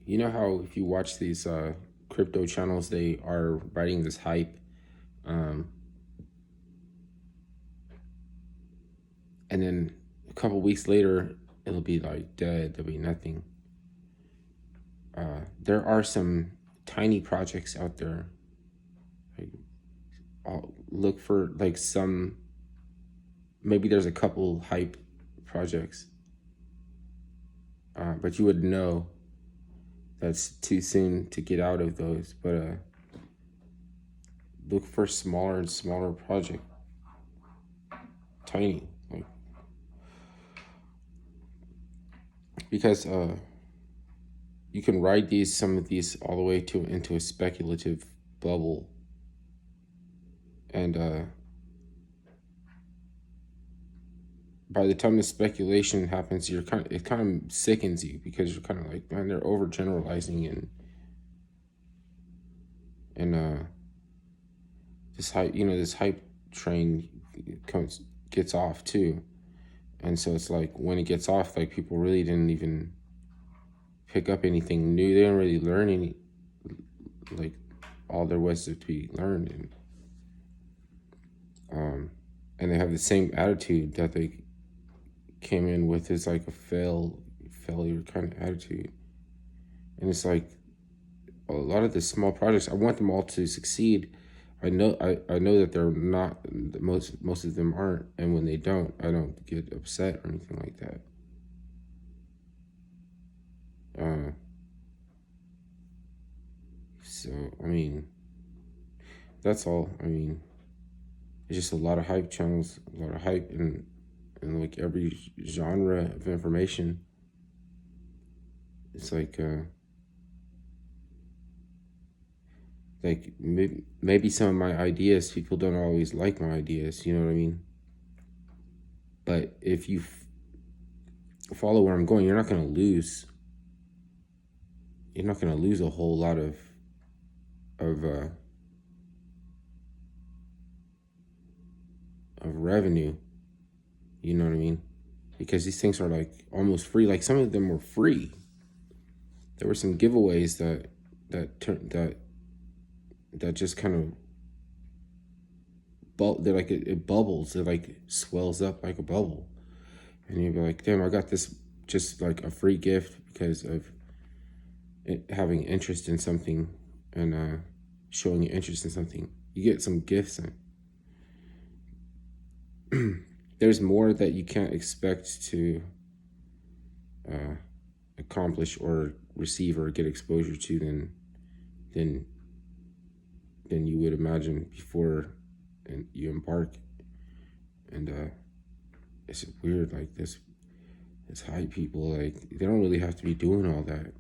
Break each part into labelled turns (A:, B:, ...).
A: You know how if you watch these crypto channels, they are writing this hype, um, and then a couple weeks later, it'll be like dead. There'll be nothing. There are some tiny projects out there. Like, I'll look for like some. Maybe there's a couple hype projects, but you would know that's too soon to get out of those. But look for smaller and smaller project, tiny, like because you can ride some of these all the way to into a speculative bubble, and by the time the speculation happens, it kind of sickens you because you're kind of like, man, they're overgeneralizing, and this hype train gets off too, and so it's like when it gets off, like people really didn't even pick up anything new. They didn't really learn any, like, all there was to be learned, and they have the same attitude that they came in with. Is like a failure kind of attitude, and it's like a lot of the small projects. I want them all to succeed. I know that they're not. Most of them aren't, and when they don't, I don't get upset or anything like that. Uh, so I mean, that's all. I mean, it's just a lot of hype channels, a lot of hype, and like every genre of information. It's like maybe some of my ideas, people don't always like my ideas. You know what I mean? But if you follow where I'm going, you're not going to lose. You're not going to lose a whole lot of uh, of revenue. You know what I mean? Because these things are like almost free. Like some of them were free. There were some giveaways that just kind of they're like it bubbles. It like swells up like a bubble, and you'd be like, damn, I got this just like a free gift because of having interest in something, and showing interest in something. You get some gifts, and there's more that you can't expect to uh, accomplish or receive or get exposure to than than you would imagine before and you embark. And it's weird, like this high people, like they don't really have to be doing all that.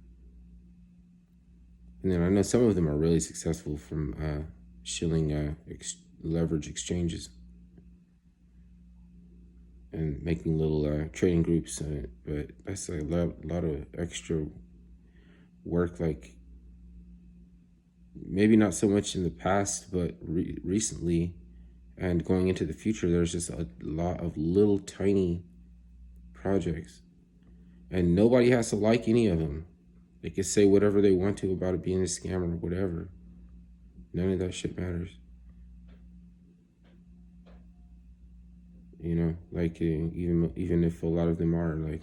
A: And then I know some of them are really successful from shilling leverage exchanges and making little trading groups. But that's a lot of extra work. Like maybe not so much in the past, but recently and going into the future, there's just a lot of little tiny projects, and nobody has to like any of them. They can say whatever they want to about it being a scam or whatever. None of that shit matters. You know, like even if a lot of them are like